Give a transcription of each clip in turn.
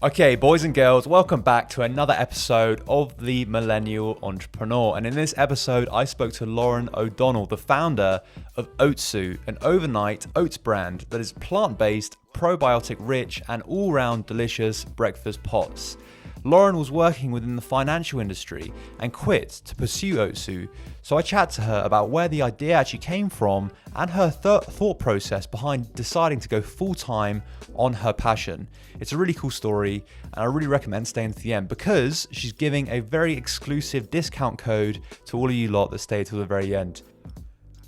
Okay, boys and girls, welcome back to another episode of The Millennial Entrepreneur. And in this episode, I spoke to Lauren O'Donnell, the founder of Otsu, an overnight oats brand that is plant-based, probiotic-rich, and all-round delicious breakfast pots. Lauren was working within the financial industry and quit to pursue Otsu, so I chat to her about where the idea actually came from and her thought process behind deciding to go full-time on her passion. It's a really cool story, and I really recommend staying to the end because she's giving a very exclusive discount code to all of you lot that stay till the very end.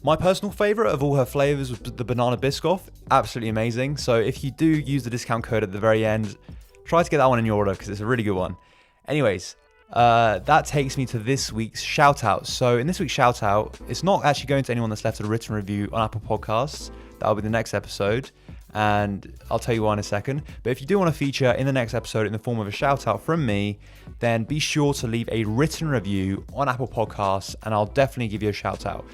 My personal favourite of all her flavours was the banana biscoff, absolutely amazing. So if you do use the discount code at the very end, try to get that one in your order because it's a really good one. Anyways, that takes me to this week's shout out. So in this week's shout out, it's not actually going to anyone that's left a written review on Apple Podcasts. That'll be the next episode, and I'll tell you why in a second. But if you do want to feature in the next episode in the form of a shout out from me, then be sure to leave a written review on Apple Podcasts and I'll definitely give you a shout out.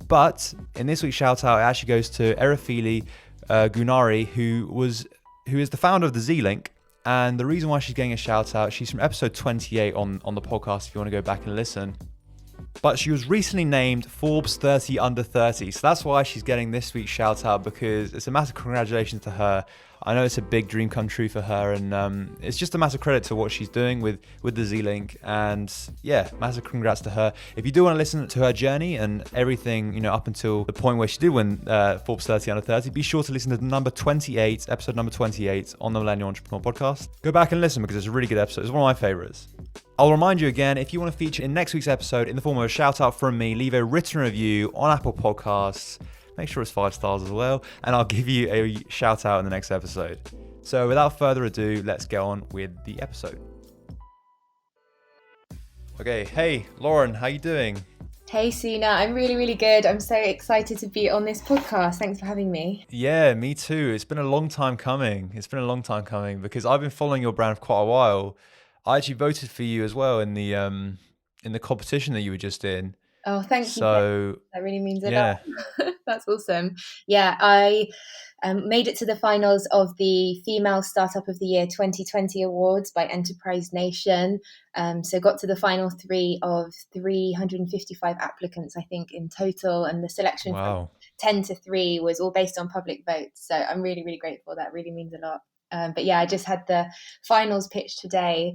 But in this week's shout out, it actually goes to Erafili Gunari, who is the founder of the Z-Link. And the reason why she's getting a shout out, she's from episode 28 on the podcast if you want to go back and listen. But she was recently named Forbes 30 Under 30. So that's why she's getting this week's shout out, because it's a massive congratulations to her. I know it's a big dream come true for her, and it's just a massive credit to what she's doing with the Z-Link. And yeah, massive congrats to her. If you do want to listen to her journey and everything, up until the point where she did win Forbes 30 Under 30, be sure to listen to episode number 28 on the Millennial Entrepreneur podcast. Go back and listen because it's a really good episode. It's one of my favorites. I'll remind you again, if you want to feature in next week's episode in the form of a shout out from me, leave a written review on Apple Podcasts. Make sure it's 5 stars as well, and I'll give you a shout out in the next episode. So without further ado, let's get on with the episode. Okay, hey Lauren, how you doing? Hey Suna, I'm really, really good. I'm so excited to be on this podcast. Thanks for having me. Yeah, me too. It's been a long time coming. Because I've been following your brand for quite a while. I actually voted for you as well in the competition that you were just in. Oh, thank you. So that really means a lot. That's awesome. Yeah, I made it to the finals of the Female Startup of the Year 2020 Awards by Enterprise Nation. So got to the final 3 of 355 applicants, I think, in total. And the selection from 10 to 3 was all based on public votes. So I'm really, really grateful. That really means a lot. But yeah, I just had the finals pitch today,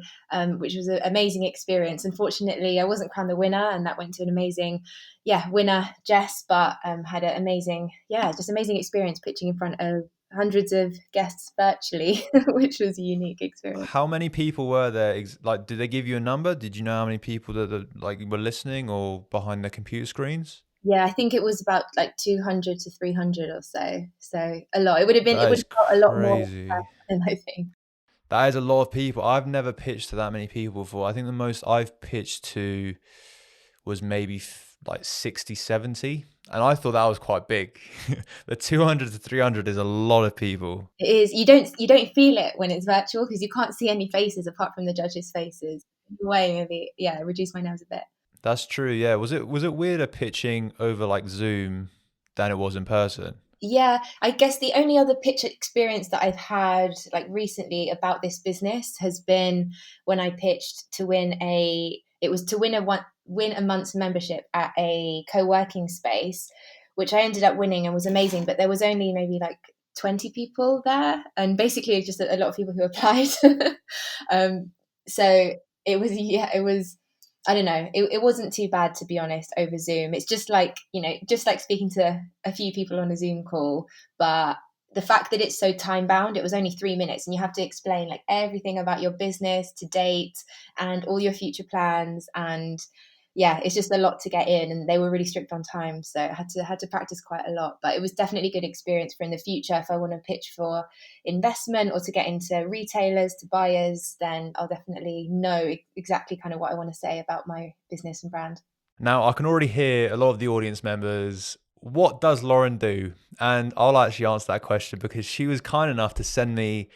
which was an amazing experience. Unfortunately, I wasn't crowned the winner, and that went to an amazing, winner, Jess, but had an amazing experience pitching in front of hundreds of guests virtually, which was a unique experience. How many people were there? Did they give you a number? Did you know how many people that were listening or behind their computer screens? Yeah, I think it was about 200 to 300 or so. So a lot. It would have felt a lot crazy. More than I think. That is a lot of people. I've never pitched to that many people before. I think the most I've pitched to was maybe 60, 70. And I thought that was quite big. The 200 to 300 is a lot of people. It is. You don't feel it when it's virtual because you can't see any faces apart from the judges' faces. In a way, maybe, reduce my nerves a bit. That's true, yeah. Was it weirder pitching over Zoom than it was in person? Yeah, I guess the only other pitch experience that I've had recently about this business has been when I pitched to win a month's membership at a co-working space, which I ended up winning and was amazing. But there was only maybe 20 people there, and basically just a lot of people who applied. So it was. I don't know. It wasn't too bad, to be honest, over Zoom. It's just like speaking to a few people on a Zoom call. But the fact that it's so time bound, it was only 3 minutes and you have to explain everything about your business to date and all your future plans. And yeah, it's just a lot to get in, and they were really strict on time. So I had to practice quite a lot, but it was definitely a good experience for in the future. If I want to pitch for investment or to get into retailers, to buyers, then I'll definitely know exactly kind of what I want to say about my business and brand. Now, I can already hear a lot of the audience members. What does Lauren do? And I'll actually answer that question because she was kind enough to send me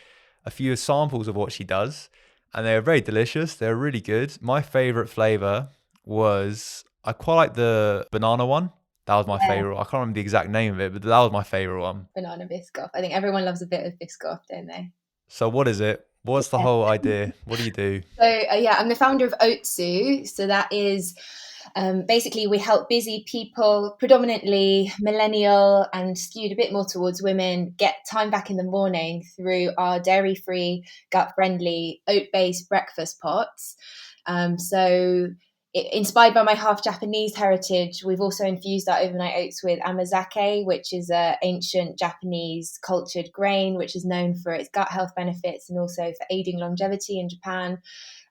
a few samples of what she does, and they are very delicious. They're really good. My favorite flavor was, I quite like the banana one. That was my favorite. I can't remember the exact name of it, but that was my favorite one. Banana biscoff. I think everyone loves a bit of biscoff, don't they? So what is it? What's the whole idea? What do you do? So yeah, I'm the founder of Otsu. So that is basically we help busy people, predominantly millennial and skewed a bit more towards women, get time back in the morning through our dairy-free, gut-friendly, oat-based breakfast pots. So inspired by my half Japanese heritage, we've also infused our overnight oats with amazake, which is an ancient Japanese cultured grain, which is known for its gut health benefits and also for aiding longevity in Japan.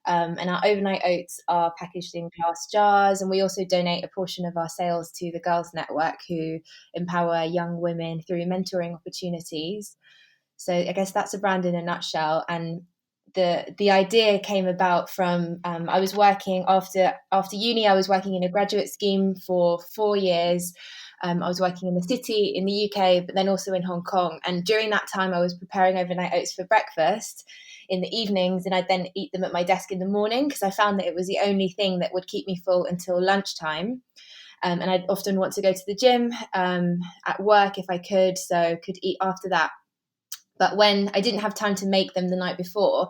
And our overnight oats are packaged in glass jars. And we also donate a portion of our sales to the Girls Network, who empower young women through mentoring opportunities. So I guess that's a brand in a nutshell. And the idea came about from I was working after uni. I was working in a graduate scheme for 4 years. I was working in the city in the UK, but then also in Hong Kong. And during that time, I was preparing overnight oats for breakfast in the evenings, and I'd then eat them at my desk in the morning because I found that it was the only thing that would keep me full until lunchtime. And I'd often want to go to the gym at work if I could, so could eat after that. But when I didn't have time to make them the night before,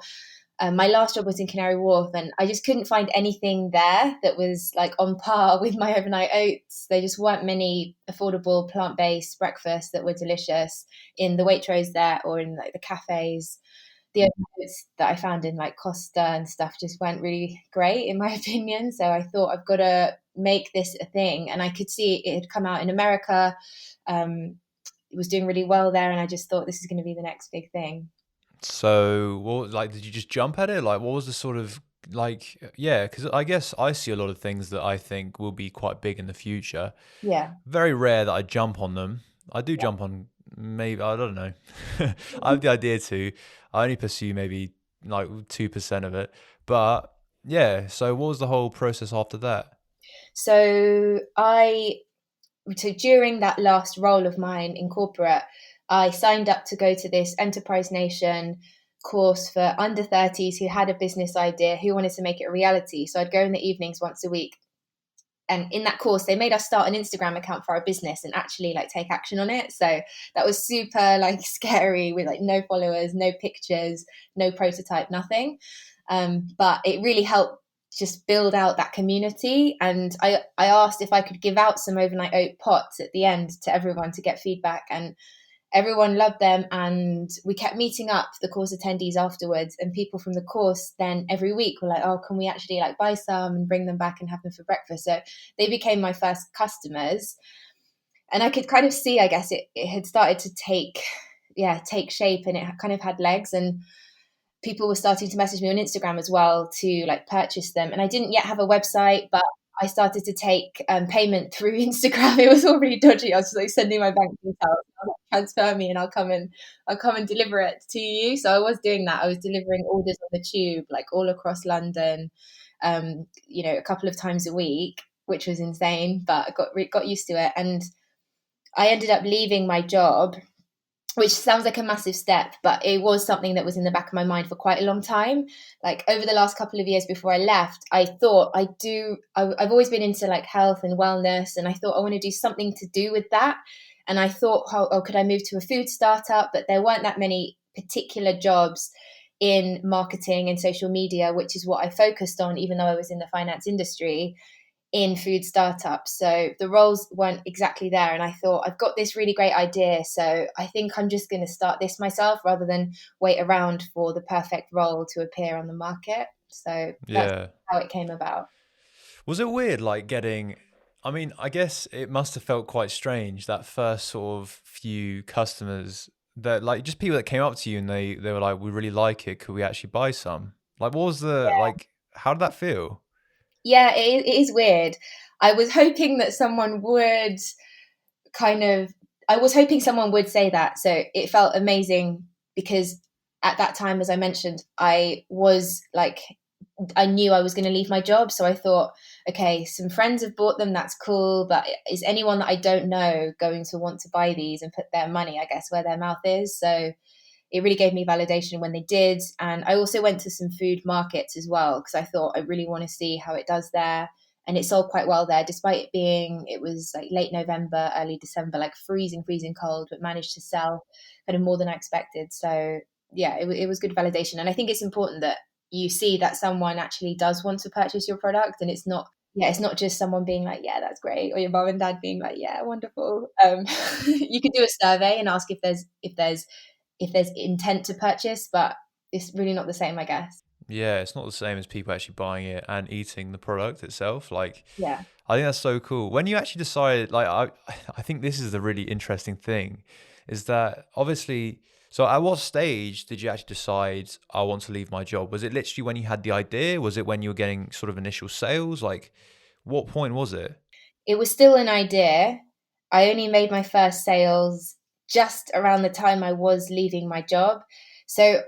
my last job was in Canary Wharf, and I just couldn't find anything there that was like on par with my overnight oats. There just weren't many affordable plant-based breakfasts that were delicious in the Waitrose there or in like the cafes. The overnight oats that I found in like Costa and stuff just weren't really great in my opinion. So I thought I've got to make this a thing, and I could see it had come out in America. It was doing really well there, and I just thought this is going to be the next big thing. So, what like did you just jump at it? Like, what was the sort of like yeah? Because I guess I see a lot of things that I think will be quite big in the future. Yeah. Very rare that I jump on them. I do jump on maybe I don't know. I have the idea to. I only pursue maybe like 2% of it. But yeah, so what was the whole process after that? So during that last role of mine in corporate, I signed up to go to this Enterprise Nation course for under 30s who had a business idea, who wanted to make it a reality. So I'd go in the evenings once a week. And in that course, they made us start an Instagram account for our business and actually like take action on it. So that was super like scary with like no followers, no pictures, no prototype, nothing. But it really helped just build out that community. And I asked if I could give out some overnight oat pots at the end to everyone to get feedback. And everyone loved them, and we kept meeting up the course attendees afterwards, and people from the course then every week were like, oh, can we actually like buy some and bring them back and have them for breakfast? So they became my first customers, and I could kind of see, I guess it had started to take shape, and it kind of had legs, and people were starting to message me on Instagram as well to like purchase them. And I didn't yet have a website, but I started to take payment through Instagram. It was all really dodgy. I was just like sending my bank details, like, transfer me, and I'll come and deliver it to you. So I was doing that. I was delivering orders on the tube, like all across London, a couple of times a week, which was insane. But I got used to it, and I ended up leaving my job, which sounds like a massive step, but it was something that was in the back of my mind for quite a long time. Like over the last couple of years before I left, I thought I've always been into like health and wellness, and I thought I want to do something to do with that. And I thought, could I move to a food startup? But there weren't that many particular jobs in marketing and social media, which is what I focused on, even though I was in the finance industry in food startups. So the roles weren't exactly there. And I thought, I've got this really great idea. So I think I'm just going to start this myself rather than wait around for the perfect role to appear on the market. So that's Yeah. how it came about. Was it weird, like getting? I mean, I guess it must have felt quite strange that first sort of few customers that like just people that came up to you and they were like, "We really like it. Could we actually buy some?" Like, what was the like? How did that feel? Yeah, it is weird. I was hoping that someone would kind of, I was hoping someone would say that. So it felt amazing because at that time, as I mentioned, I knew I was going to leave my job. So I thought, okay, some friends have bought them. That's cool. But is anyone that I don't know going to want to buy these and put their money, I guess, where their mouth is? So it really gave me validation when they did. And I also went to some food markets as well, because I thought I really want to see how it does there. And it sold quite well there, despite it was like late November, early December, like freezing cold, but managed to sell kind of more than I expected. So yeah, it was good validation. And I think it's important that you see that someone actually does want to purchase your product, and it's not just someone being like, yeah, that's great, or your mom and dad being like, yeah, wonderful. You could do a survey and ask if there's intent to purchase, but it's really not the same, I guess. Yeah, it's not the same as people actually buying it and eating the product itself. Like, Yeah. I think that's so cool. When you actually decided, like, I think this is the really interesting thing, is that obviously. So, at what stage did you actually decide I want to leave my job? Was it literally when you had the idea? Was it when you were getting sort of initial sales? Like, what point was it? It was still an idea. I only made my first sales just around the time I was leaving my job. So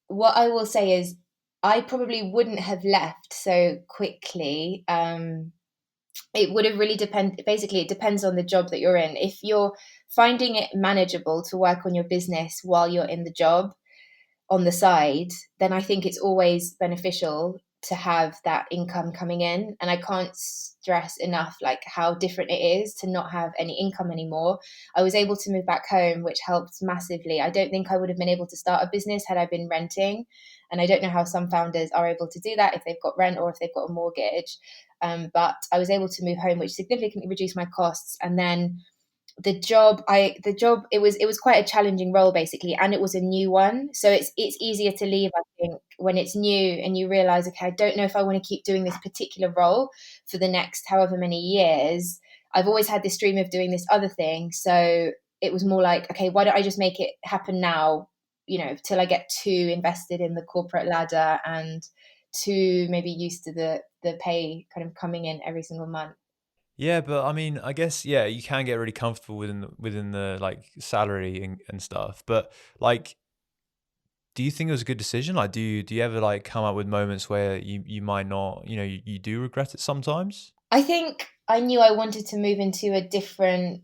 what I will say is I probably wouldn't have left so quickly. It would have really basically it depends on the job that you're in. If you're finding it manageable to work on your business while you're in the job on the side, then I think it's always beneficial to have that income coming in. And I can't stress enough like how different it is to not have any income anymore. I was able to move back home, which helped massively. I don't think I would have been able to start a business had I been renting. And I don't know how some founders are able to do that if they've got rent or if they've got a mortgage. But I was able to move home, which significantly reduced my costs. And then the job it was quite a challenging role basically, and it was a new one, so it's easier to leave, I think, when it's new and you realize, okay, I don't know if I want to keep doing this particular role for the next however many years. I've always had this dream of doing this other thing, so it was more like, okay, why don't I just make it happen now, till I get too invested in the corporate ladder and too maybe used to the pay kind of coming in every single month. Yeah, but I mean, I guess yeah, you can get really comfortable within the like salary and stuff. But like, do you think it was a good decision? Like, do you ever like come up with moments where you might not, you do regret it sometimes? I think I knew I wanted to move into a different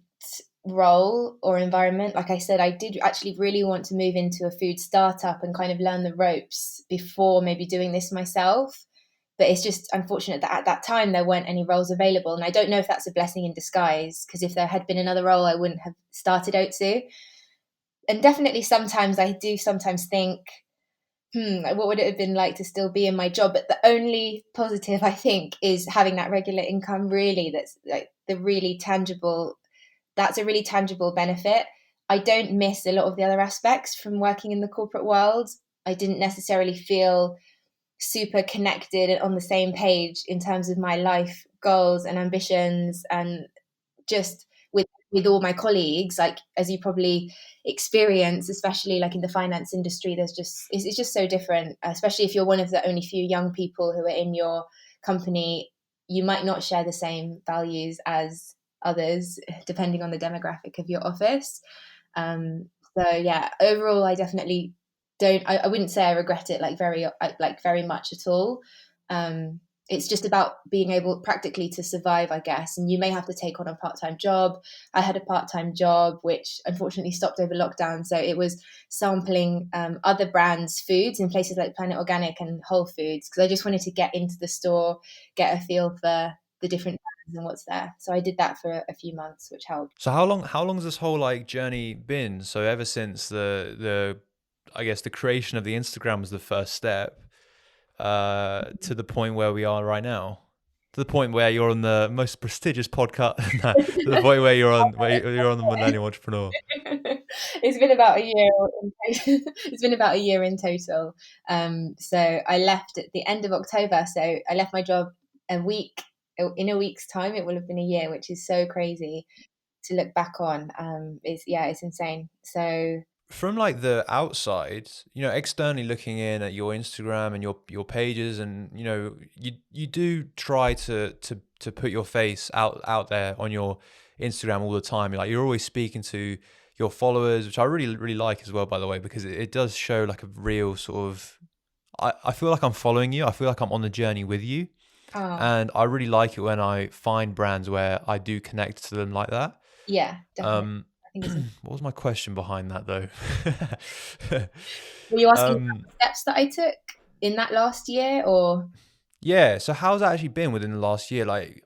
role or environment. Like I said, I did actually really want to move into a food startup and kind of learn the ropes before maybe doing this myself. But it's just unfortunate that at that time there weren't any roles available. And I don't know if that's a blessing in disguise, because if there had been another role, I wouldn't have started Otsu. And definitely sometimes I do sometimes think, like, what would it have been like to still be in my job? But the only positive, I think, is having that regular income, really. That's like the really tangible, that's a really tangible benefit. I don't miss a lot of the other aspects from working in the corporate world. I didn't necessarily feel super connected and on the same page in terms of my life goals and ambitions, and just with all my colleagues, like as you probably experience, especially like in the finance industry, it's just so different, especially if you're one of the only few young people who are in your company. You might not share the same values as others depending on the demographic of your office. So yeah, overall I definitely don't, I wouldn't say I regret it like very much at all. It's just about being able practically to survive, I guess. And you may have to take on a part-time job. I had a part-time job, which unfortunately stopped over lockdown. So it was sampling other brands' foods in places like Planet Organic and Whole Foods, because I just wanted to get into the store, get a feel for the different brands and what's there. So I did that for a few months, which helped. So how long has this whole like journey been? So ever since the I guess the creation of the Instagram was the first step, to the point where we are right now, to the point where you're on the most prestigious podcast, nah, to the point where you're on the Millennial Entrepreneur. It's been about a year it's been about a year in total. So I left at the end of October. So I left my job in a week's time. It will have been a year, which is so crazy to look back on. It's insane. So From like the outside, externally looking in at your Instagram and your pages, and you do try to put your face out there on your Instagram all the time. You're always speaking to your followers, which I really really like as well, by the way, because it does show like a real sort of. I feel like I'm following you. I feel like I'm on the journey with you, oh and I really like it when I find brands where I do connect to them like that. yeah, definitely. Um, I think it's what was my question behind that though? Were you asking about um, the steps that I took in that last year, or? yeah. So how's that actually been within the last year? Like,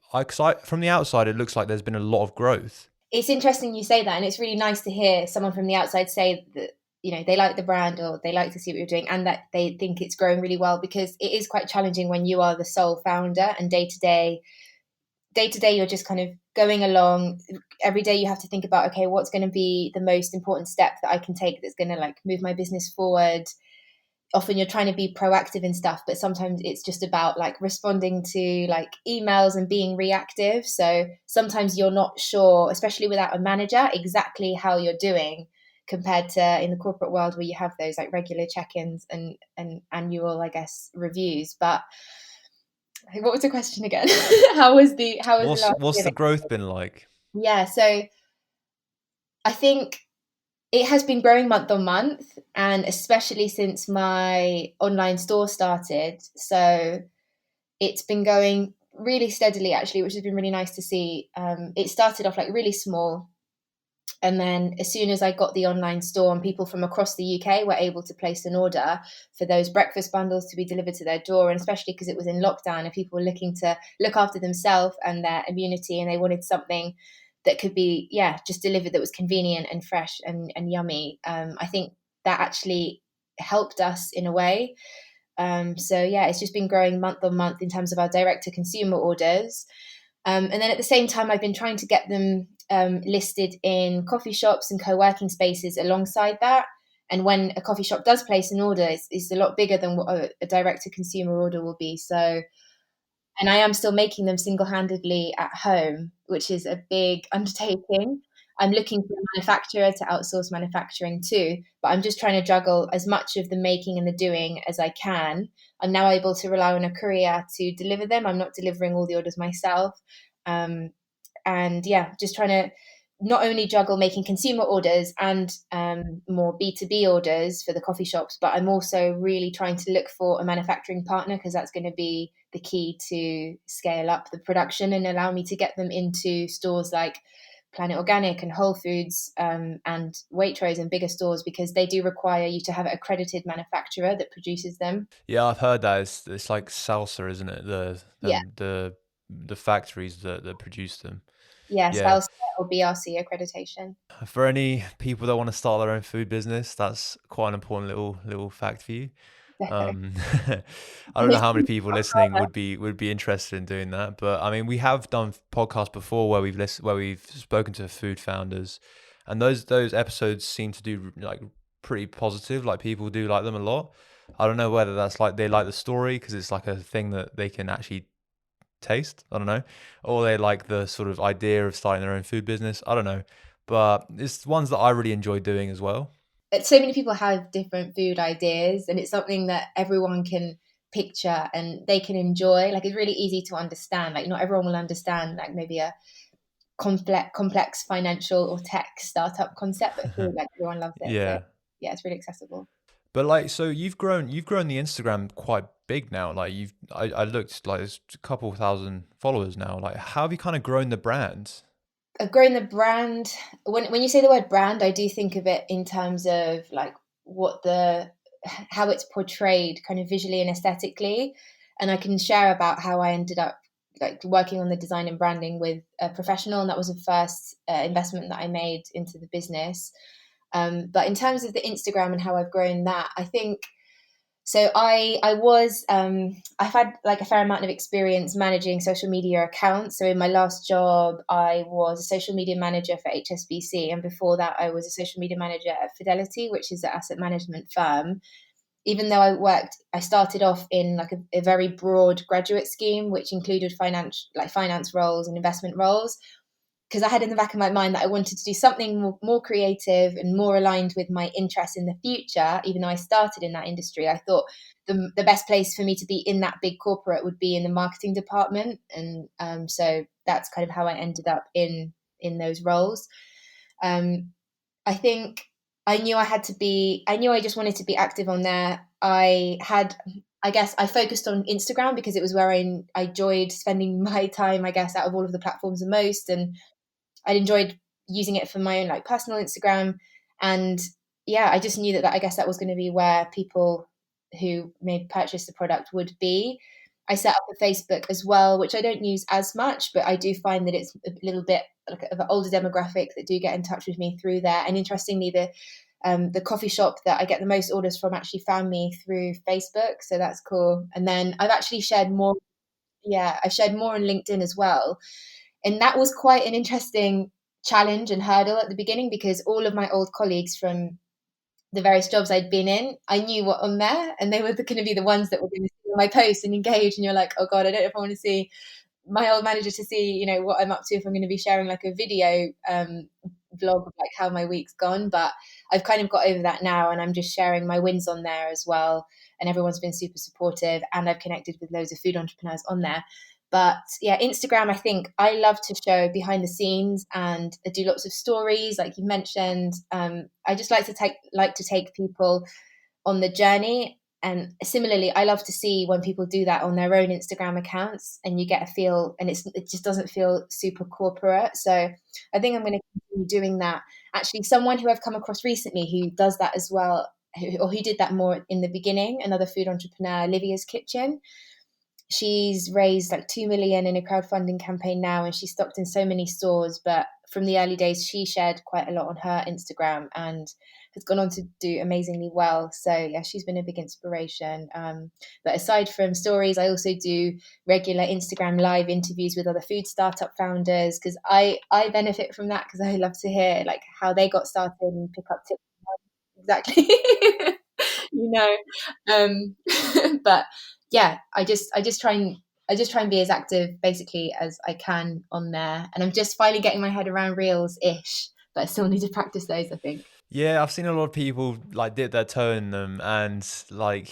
from the outside, it looks like there's been a lot of growth. It's interesting you say that, and it's really nice to hear someone from the outside say that, they like the brand, or they like to see what you're doing, and that they think it's growing really well, because it is quite challenging when you are the sole founder, and day to day you're just kind of going along. Every day you have to think about, okay, what's going to be the most important step that I can take that's going to like move my business forward. Often you're trying to be proactive and stuff, but sometimes it's just about like responding to like emails and being reactive. So sometimes you're not sure, especially without a manager, exactly how you're doing, compared to in the corporate world where you have those like regular check-ins and annual, I guess, reviews. But what was the question again? How was the last What's year? the growth been like? Yeah, so I think it has been growing month on month, and especially since my online store started. So it's been going really steadily, actually, which has been really nice to see. It started off like really small. And then as soon as I got the online store and people from across the UK were able to place an order for those breakfast bundles to be delivered to their door, and especially because it was in lockdown and people were looking to look after themselves and their immunity, and they wanted something that could be, just delivered, that was convenient and fresh and yummy. I think that actually helped us in a way. So it's just been growing month on month in terms of our direct to consumer orders. And then at the same time, I've been trying to get them listed in coffee shops and co-working spaces alongside that. And when a coffee shop does place an order, it's a lot bigger than what a direct-to-consumer order will be. So, and I am still making them single-handedly at home, which is a big undertaking. I'm looking for a manufacturer to outsource manufacturing too, but I'm just trying to juggle as much of the making and the doing as I can. I'm now able to rely on a courier to deliver them. I'm not delivering all the orders myself. And just trying to not only juggle making consumer orders and more B2B orders for the coffee shops, but I'm also really trying to look for a manufacturing partner, because that's going to be the key to scale up the production and allow me to get them into stores like Planet Organic and Whole Foods and Waitrose and bigger stores, because they do require you to have an accredited manufacturer that produces them. Yeah, I've heard that it's like salsa, isn't it? Yeah. The factories that produce them. Yes, Yeah. Salsa or BRC accreditation. For any people that want to start their own food business, that's quite an important little fact for you. Um, I don't know how many people listening would be interested in doing that, but I mean, we have done podcasts before where we've spoken to food founders, and those episodes seem to do like pretty positive. Like people do like them a lot. I don't know whether that's like they like the story because it's like a thing that they can actually taste. I don't know, or they like the sort of idea of starting their own food business. I don't know, but it's ones that I really enjoy doing as well. So many people have different food ideas, and it's something that everyone can picture and they can enjoy. Like, it's really easy to understand. Like, not everyone will understand like maybe a complex financial or tech startup concept, but I feel like everyone loves it. So Yeah. it's really accessible. But like, so you've grown the Instagram quite big now. Like I looked like there's a couple thousand followers now. Like, how have you kind of grown the brand? I've grown the brand. When you say the word brand, I do think of it in terms of like how it's portrayed kind of visually and aesthetically. And I can share about how I ended up like working on the design and branding with a professional, and that was the first investment that I made into the business. But in terms of the Instagram and how I've grown that, I think so. I've had like a fair amount of experience managing social media accounts. So in my last job, I was a social media manager for HSBC, and before that, I was a social media manager at Fidelity, which is an asset management firm. Even though I started off in like a very broad graduate scheme, which included finance roles and investment roles, because I had in the back of my mind that I wanted to do something more creative and more aligned with my interests in the future. Even though I started in that industry, I thought the best place for me to be in that big corporate would be in the marketing department, and so that's kind of how I ended up in those roles. I think I knew I just wanted to be active on there. I guess I focused on Instagram because it was where I enjoyed spending my time, I guess, out of all of the platforms the most. And I enjoyed using it for my own like personal Instagram. And I just knew that I guess that was going to be where people who may purchase the product would be. I set up a Facebook as well, which I don't use as much, but I do find that it's a little bit like of an older demographic that do get in touch with me through there. And interestingly, the coffee shop that I get the most orders from actually found me through Facebook, so that's cool. And then I've actually shared more. Yeah, I shared more on LinkedIn as well, and that was quite an interesting challenge and hurdle at the beginning, because all of my old colleagues from the various jobs I'd been in, I knew what on there, and they were going to be the ones that were going to see my posts and engage. And you're like, oh god, I don't know if I want to see my old manager to see, what I'm up to, if I'm going to be sharing like a video vlog of like how my week's gone. But I've kind of got over that now, and I'm just sharing my wins on there as well. And everyone's been super supportive, and I've connected with loads of food entrepreneurs on there. But yeah, Instagram, I think I love to show behind the scenes and do lots of stories, like you mentioned. I just like to take people on the journey. And similarly, I love to see when people do that on their own Instagram accounts, and you get a feel, and it just doesn't feel super corporate. So I think I'm going to continue doing that. Actually, someone who I've come across recently who does that as well, who did that more in the beginning, another food entrepreneur, Livia's Kitchen. She's raised like 2 million in a crowdfunding campaign now, and she's stocked in so many stores. But from the early days, she shared quite a lot on her Instagram and has gone on to do amazingly well. So yeah, she's been a big inspiration. But aside from stories, I also do regular Instagram live interviews with other food startup founders, because I benefit from that, because I love to hear like how they got started and pick up tips. Exactly. you know um but yeah, I just try and be as active basically as I can on there, and I'm just finally getting my head around reels ish, but I still need to practice those, I think. Yeah, I've seen a lot of people like dip their toe in them, and like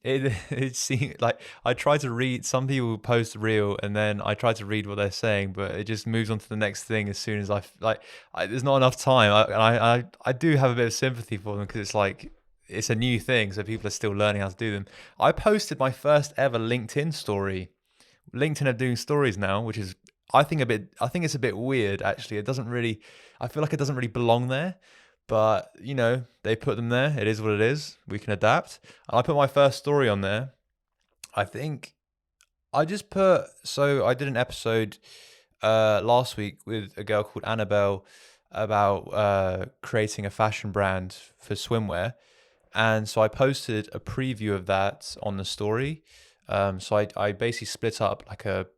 it seems like I try to read. Some people post real, and then I try to read what they're saying, but it just moves on to the next thing as soon as there's not enough time. I do have a bit of sympathy for them, because it's like it's a new thing, so people are still learning how to do them. I posted my first ever LinkedIn story. LinkedIn are doing stories now, which is I think it's a bit weird actually. It doesn't really I feel like it doesn't really belong there. But, they put them there. It is what it is. We can adapt. And I put my first story on there. I think so I did an episode last week with a girl called Annabelle about creating a fashion brand for swimwear. And so I posted a preview of that on the story. So I basically split up like a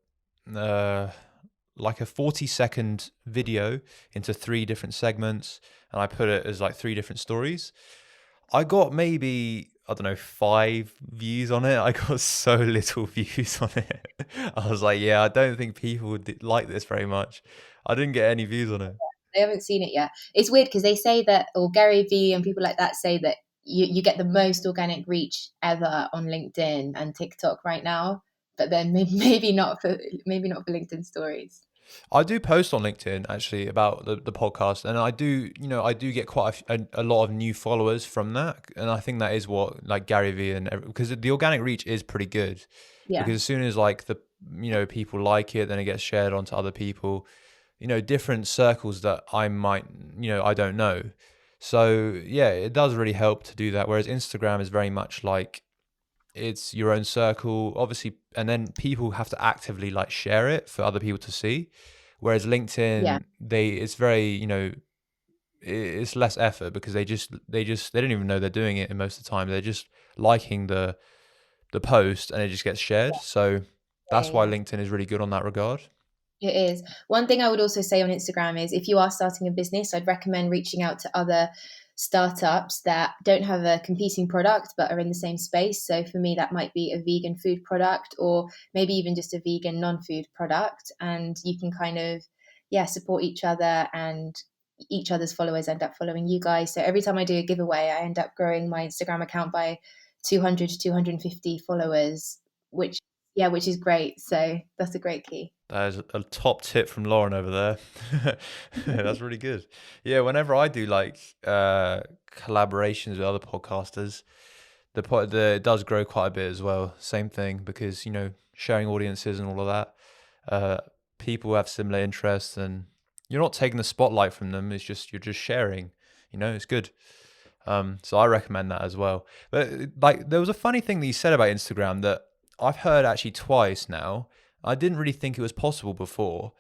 40-second video into 3 different segments, and I put it as like 3 different stories. I got maybe, I don't know, 5 views on it. I got so little views on it. I was like, yeah, I don't think people would like this very much. I didn't get any views on it. They haven't seen it yet. It's weird because they say that, or Gary Vee and people like that say that you get the most organic reach ever on LinkedIn and TikTok right now, but then maybe not for LinkedIn stories. I do post on LinkedIn actually about the podcast, and I do get quite a lot of new followers from that, and I think that is what like Gary Vee because the organic reach is pretty good. Yeah. Because as soon as like people like it, then it gets shared onto other people, different circles that I might I don't know. So yeah, it does really help to do that. Whereas Instagram is very much like it's your own circle, obviously, and then people have to actively like share it for other people to see. Whereas LinkedIn, it's very, it's less effort, because they don't even know they're doing it, and most of the time they're just liking the post, and it just gets shared. So that's why LinkedIn is really good on that regard. It is. One thing I would also say on Instagram is if you are starting a business, I'd recommend reaching out to other startups that don't have a competing product but are in the same space. So for me, that might be a vegan food product, or maybe even just a vegan non-food product. And you can kind of, support each other, and each other's followers end up following you guys. So every time I do a giveaway, I end up growing my Instagram account by 200 to 250 followers, which is great. So that's a great key. That is a top tip from Lauren over there. That's really good. Yeah, whenever I do like collaborations with other podcasters, it does grow quite a bit as well. Same thing, because sharing audiences and all of that. People have similar interests, and you're not taking the spotlight from them. It's just you're just sharing. It's good. So I recommend that as well. But like, there was a funny thing that you said about Instagram that I've heard actually twice now. I didn't really think it was possible before,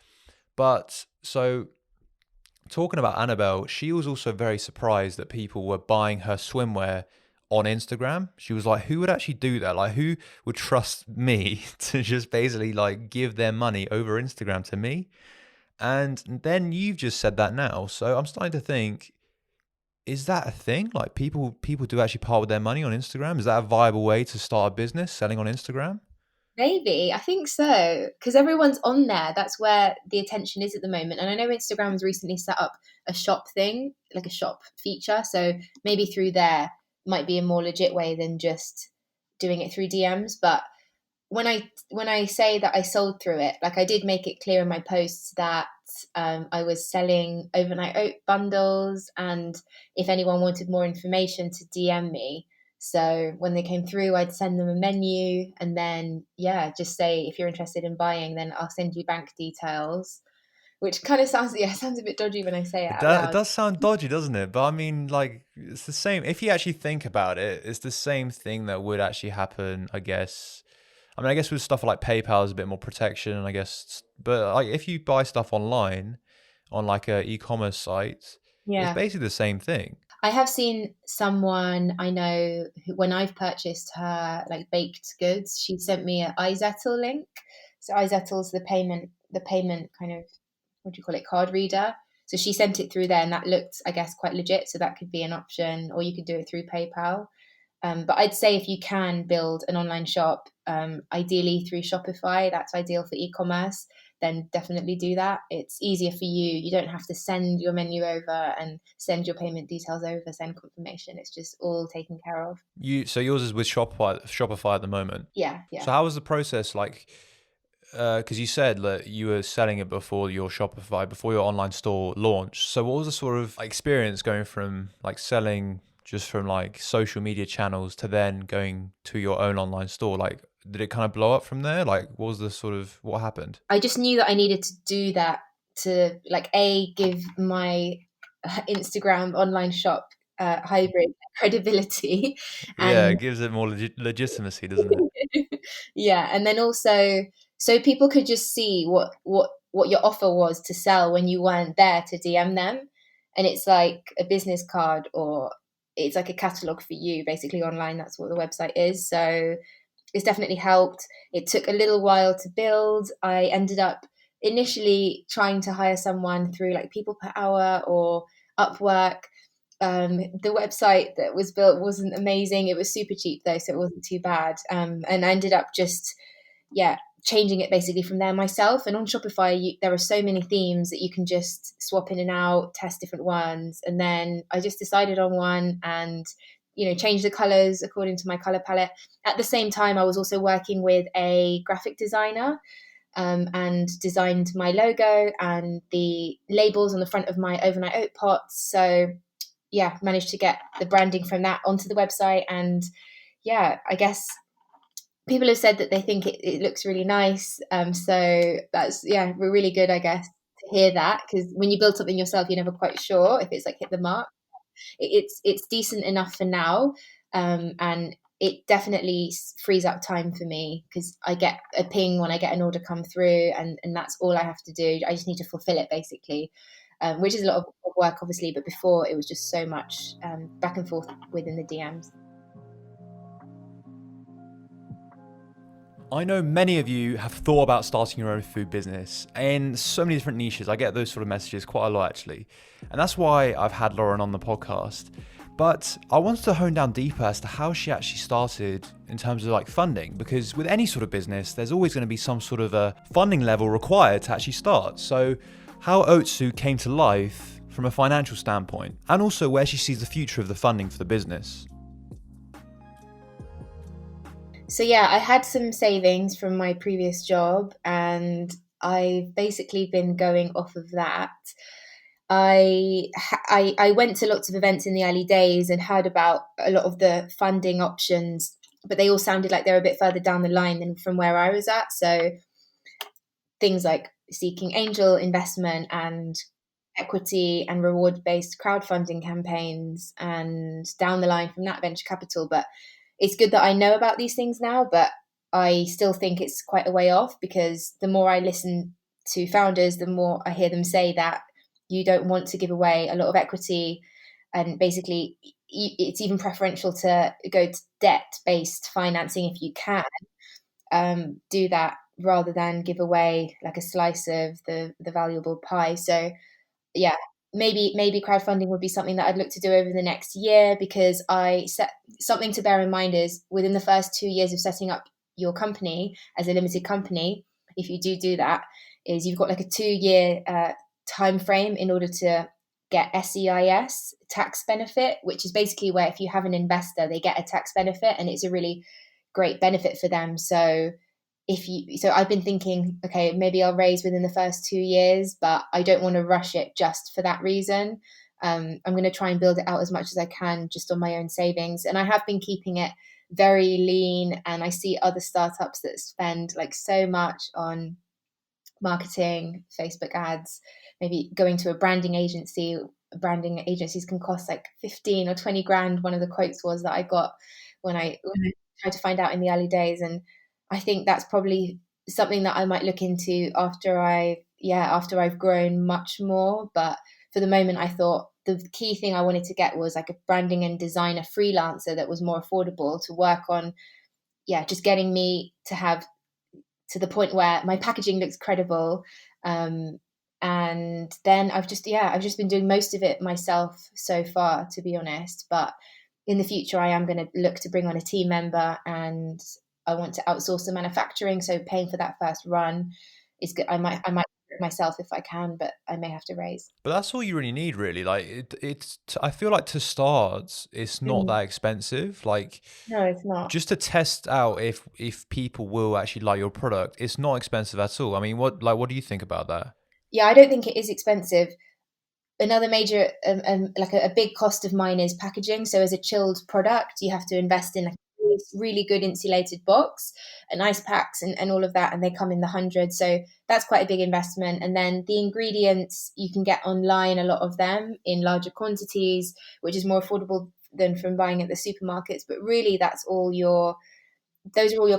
but so Talking about Annabelle, she was also very surprised that people were buying her swimwear on Instagram. She was like, who would actually do that? Like, who would trust me to just basically like give their money over Instagram to me? And then you've just said that now. So I'm starting to think, is that a thing? Like people do actually part with their money on Instagram? Is that a viable way to start a business selling on Instagram? Maybe, I think so, because everyone's on there. That's where the attention is at the moment. And I know Instagram has recently set up a shop thing, like a shop feature. So maybe through there might be a more legit way than just doing it through DMs. But when I say that I sold through it, like I did make it clear in my posts that I was selling overnight oat bundles, and if anyone wanted more information to DM me. So when they came through, I'd send them a menu, and then yeah, just say if you're interested in buying, then I'll send you bank details. Which kind of sounds, yeah, sounds a bit dodgy when I say it out It loud. does sound dodgy, doesn't it? But I mean, like, it's the same. If you actually think about it, it's the same thing that would actually happen, I guess. I mean, I guess with stuff like PayPal is a bit more protection, I guess. But like, if you buy stuff online on like a e-commerce site, it's Yeah. basically the same thing. I have seen someone I know who, when I've purchased her like baked goods, she sent me a iZettle link. So iZettle's the payment kind of, what do you call it, card reader. So she sent it through there, and that looked, I guess, quite legit. So that could be an option, or you could do it through PayPal. But I'd say if you can build an online shop, ideally through Shopify, that's ideal for e-commerce, then definitely do that. It's easier for you. You don't have to send your menu over and send your payment details over, send confirmation. It's just all taken care of. So yours is with Shopify at the moment. Yeah, yeah. So how was the process like? Because you said that you were selling it before your Shopify, before your online store launched. So what was the sort of like, experience going from like selling just from like social media channels to then going to your own online store? Like, did it kind of blow up from there? Like, what was the sort of what happened? I just knew that I needed to do that to like a give my Instagram online shop hybrid credibility, Yeah, and it gives it more legitimacy, doesn't it? yeah, and then also so people could just see what your offer was to sell when you weren't there to DM them, and it's like a business card, or it's like a catalog for you basically online. That's what the website is. So it's definitely helped. It took a little while to build. I ended up initially trying to hire someone through like People Per Hour or Upwork. The website that was built wasn't amazing. It was super cheap though, so it wasn't too bad. And I ended up just, yeah, changing it basically from there myself. And on Shopify, there are so many themes that you can just swap in and out, test different ones. And then I just decided on one and, change the colors according to my color palette. At the same time, I was also working with a graphic designer, and designed my logo and the labels on the front of my overnight oat pots. So yeah, managed to get the branding from that onto the website. And yeah, I guess people have said that they think it looks really nice. So that's, yeah, we're really good, I guess, to hear that, because when you build something yourself, you're never quite sure if it's like hit the mark. It's decent enough for now, and it definitely frees up time for me because I get a ping when I get an order come through, and that's all I have to do. I just need to fulfill it basically, which is a lot of work, obviously. But before, it was just so much back and forth within the DMs. I know many of you have thought about starting your own food business in so many different niches. I get those sort of messages quite a lot, actually. And that's why I've had Lauren on the podcast. But I wanted to hone down deeper as to how she actually started in terms of like funding, because with any sort of business, there's always going to be some sort of a funding level required to actually start. So how Otsu came to life from a financial standpoint, and also where she sees the future of the funding for the business. So yeah, I had some savings from my previous job, and I've basically been going off of that. I went to lots of events in the early days and heard about a lot of the funding options, but they all sounded like they were a bit further down the line than from where I was at. So things like seeking angel investment and equity and reward based crowdfunding campaigns, and down the line from that, venture capital. But it's good that I know about these things now, but I still think it's quite a way off, because the more I listen to founders, the more I hear them say that you don't want to give away a lot of equity, and basically it's even preferential to go to debt-based financing if you can do that rather than give away like a slice of the valuable pie. So yeah, maybe crowdfunding would be something that I'd look to do over the next year, because I set something to bear in mind is within the first 2 years of setting up your company as a limited company, if you do that, is you've got like a 2 year time frame in order to get SEIS tax benefit, which is basically where if you have an investor, they get a tax benefit, and it's a really great benefit for them. So I've been thinking, okay, maybe I'll raise within the first 2 years, but I don't want to rush it just for that reason. I'm going to try and build it out as much as I can just on my own savings. And I have been keeping it very lean. And I see other startups that spend like so much on marketing, Facebook ads, maybe going to a branding agency. Branding agencies can cost like 15 or 20 grand. One of the quotes was that I got when I tried to find out in the early days. And I think that's probably something that I might look into after I've grown much more. But for the moment, I thought the key thing I wanted to get was like a branding and designer freelancer that was more affordable to work on. Yeah, just getting me to have to the point where my packaging looks credible. And then I've just been doing most of it myself so far, to be honest. But in the future, I am going to look to bring on a team member, and I want to outsource the manufacturing. So paying for that first run is good. I might do it myself if I can, but I may have to raise. But that's all you really need, really. Like I feel like to start, it's not that expensive. Like No, it's not. just to test out if people will actually like your product, it's not expensive at all. I mean, what do you think about that? Yeah, I don't think it is expensive. Another major like a big cost of mine is packaging. So as a chilled product, you have to invest in a really good insulated box and ice packs and all of that, and they come in the hundreds. So that's quite a big investment. And then the ingredients you can get online, a lot of them in larger quantities, which is more affordable than from buying at the supermarkets. But really, those are all your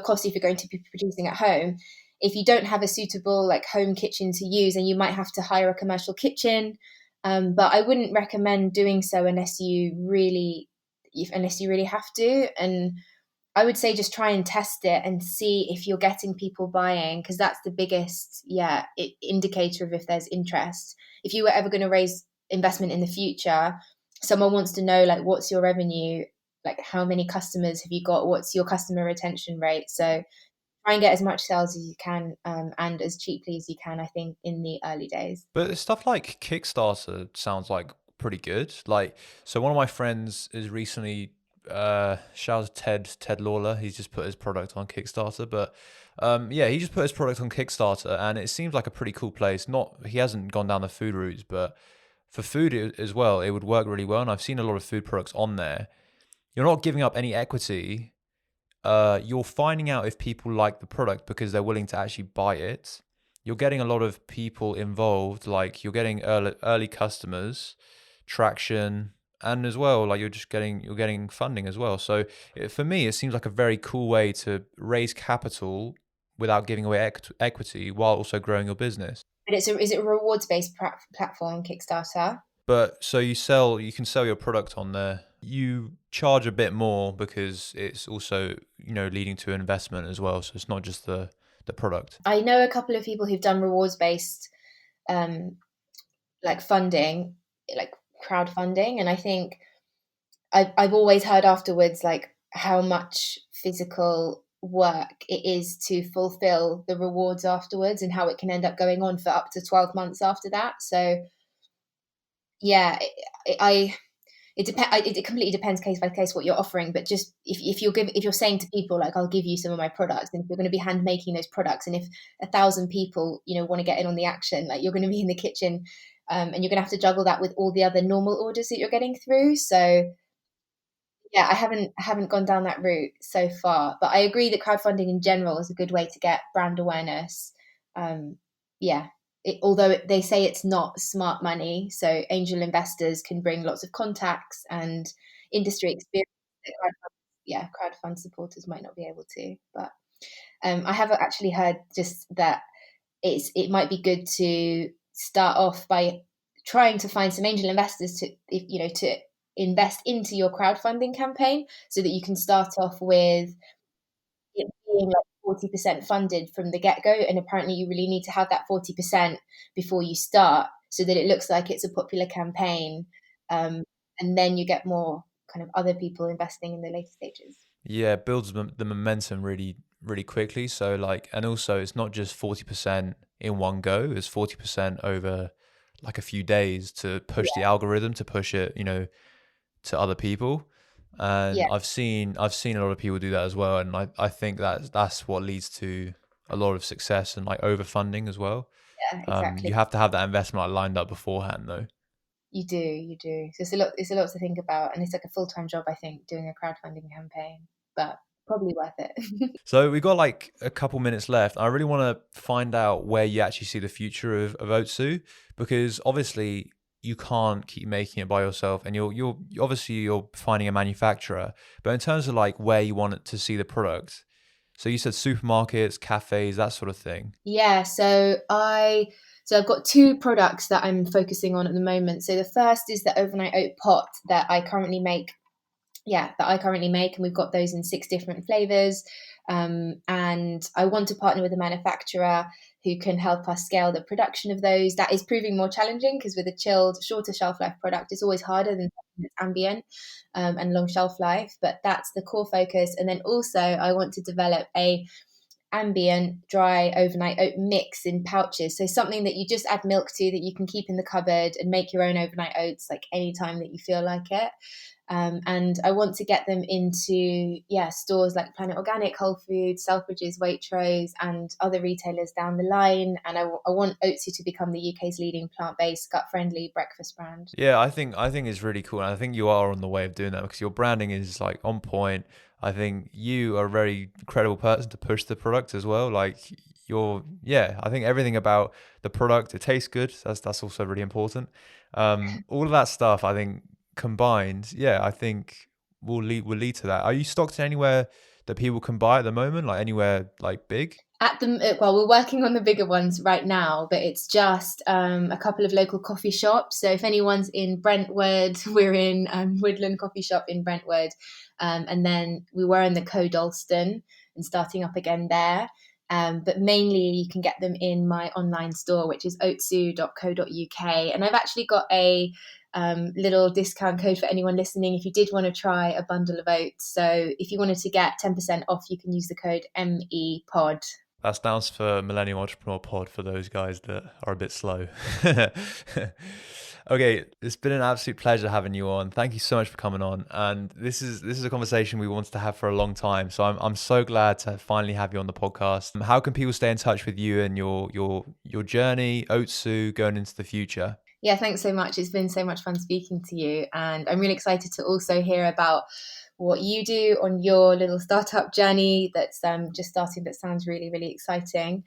costs if you're going to be producing at home. If you don't have a suitable like home kitchen to use, and you might have to hire a commercial kitchen, but I wouldn't recommend doing so unless you really have to. And I would say just try and test it and see if you're getting people buying, because that's the biggest indicator of if there's interest. If you were ever going to raise investment in the future, someone wants to know like what's your revenue, like how many customers have you got, what's your customer retention rate. So try and get as much sales as you can, and as cheaply as you can, I think, in the early days. But stuff like Kickstarter sounds like pretty good. Like, so one of my friends is recently, shout out to Ted Lawler. He's just put his product on Kickstarter, but yeah, he just put his product on Kickstarter, and it seems like a pretty cool place. Not he hasn't gone down the food routes, but for food as well, it would work really well. And I've seen a lot of food products on there. You're not giving up any equity. You're finding out if people like the product because they're willing to actually buy it. You're getting a lot of people involved, like you're getting early customers, traction, and as well, like you're getting funding as well. So for me, it seems like a very cool way to raise capital without giving away equity while also growing your business. But is it a rewards based platform, Kickstarter? But so you can sell your product on there. You charge a bit more because it's also, leading to investment as well. So it's not just the product. I know a couple of people who've done rewards based like funding, like crowdfunding, and I think I've always heard afterwards like how much physical work it is to fulfill the rewards afterwards, and how it can end up going on for up to 12 months after that. So yeah, it completely depends case by case what you're offering. But just if you're saying to people like, I'll give you some of my products, and if you're going to be hand making those products, and if 1,000 people want to get in on the action, like you're going to be in the kitchen, and you're going to have to juggle that with all the other normal orders that you're getting through. So yeah, I haven't gone down that route so far, but I agree that crowdfunding in general is a good way to get brand awareness. Yeah, although they say it's not smart money, so angel investors can bring lots of contacts and industry experience that crowdfund supporters might not be able to. But I have actually heard just that it might be good to start off by trying to find some angel investors to invest into your crowdfunding campaign, so that you can start off with it being like 40% funded from the get-go. And apparently you really need to have that 40% before you start, so that it looks like it's a popular campaign, and then you get more kind of other people investing in the later stages. Yeah, it builds the momentum really, really quickly. So like, and also it's not just 40% in one go, it's 40% over like a few days to push the algorithm, to push it, to other people. And Yeah, I've seen a lot of people do that as well. And I think that's what leads to a lot of success and like overfunding as well. yeah, exactly. You have to have that investment like lined up beforehand though. You do. So it's a lot to think about, and it's like a full-time job, I think, doing a crowdfunding campaign, but probably worth it. So we've got like a couple minutes left. I really want to find out where you actually see the future of Otsu, because obviously you can't keep making it by yourself, and you're obviously you're finding a manufacturer. But in terms of like where you want it to see the product, so you said supermarkets, cafes, that sort of thing. Yeah, so I've got two products that I'm focusing on at the moment. So the first is the overnight oat pot that I currently make. Yeah, that I currently make, and we've got those in 6 different flavors. And I want to partner with a manufacturer who can help us scale the production of those. That is proving more challenging, because with a chilled, shorter shelf life product, it's always harder than something that's ambient and long shelf life. But that's the core focus. And then also, I want to develop a ambient dry overnight oat mix in pouches, so something that you just add milk to, that you can keep in the cupboard and make your own overnight oats like anytime that you feel like it. And I want to get them into stores like Planet Organic, Whole Foods, Selfridges, Waitrose, and other retailers down the line. And I want Oatsu to become the UK's leading plant-based, gut-friendly breakfast brand. Yeah, I think it's really cool, and I think you are on the way of doing that because your branding is like on point. I think you are a very credible person to push the product as well. Like I think everything about the product, it tastes good. That's also really important. All of that stuff, I think combined, I think will lead to that. Are you stocked anywhere that people can buy at the moment, like anywhere like big? Well, we're working on the bigger ones right now, but it's just a couple of local coffee shops. So if anyone's in Brentwood, we're in Woodland Coffee Shop in Brentwood, and then we were in the Co-Dalston and starting up again there. But mainly you can get them in my online store, which is otsu.co.uk. And I've actually got a little discount code for anyone listening if you did want to try a bundle of oats. So if you wanted to get 10% off, you can use the code MEPOD. That stands for Millennial Entrepreneur Pod for those guys that are a bit slow. Okay, it's been an absolute pleasure having you on. Thank you so much for coming on. And this is a conversation we wanted to have for a long time. So I'm so glad to finally have you on the podcast. How can people stay in touch with you and your journey, Otsu, going into the future? Yeah, thanks so much. It's been so much fun speaking to you. And I'm really excited to also hear about what you do on your little startup journey that's just starting. That sounds really, really exciting.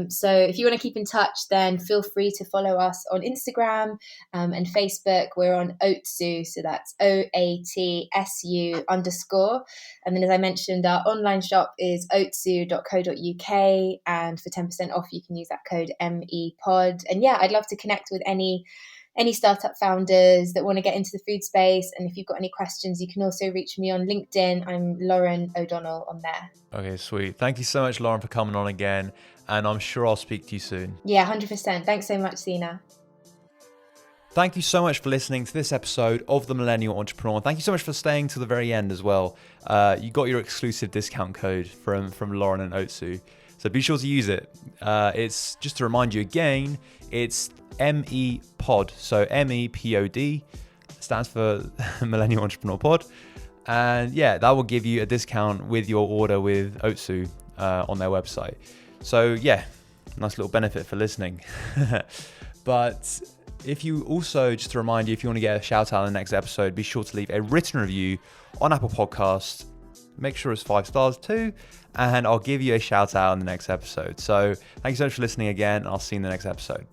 So if you want to keep in touch, then feel free to follow us on Instagram and Facebook. We're on Oatsu, so that's OATSU_. And then, as I mentioned, our online shop is otsu.co.uk. And for 10% off, you can use that code MEPOD. And I'd love to connect with any startup founders that want to get into the food space. And if you've got any questions, you can also reach me on LinkedIn. I'm Lauren O'Donnell on there. Okay, sweet. Thank you so much, Lauren, for coming on again. And I'm sure I'll speak to you soon. Yeah, 100%. Thanks so much, Sina. Thank you so much for listening to this episode of The Millennial Entrepreneur. Thank you so much for staying to the very end as well. You got your exclusive discount code from Lauren and Otsu. So be sure to use it. It's just to remind you again, it's MEPOD. So MEPOD stands for Millennial Entrepreneur Pod. And that will give you a discount with your order with Otsu on their website. So nice little benefit for listening. But if you also, just to remind you, if you want to get a shout out in the next episode, be sure to leave a written review on Apple Podcasts. Make sure it's 5 stars too, and I'll give you a shout out in the next episode. So thank you so much for listening again. I'll see you in the next episode.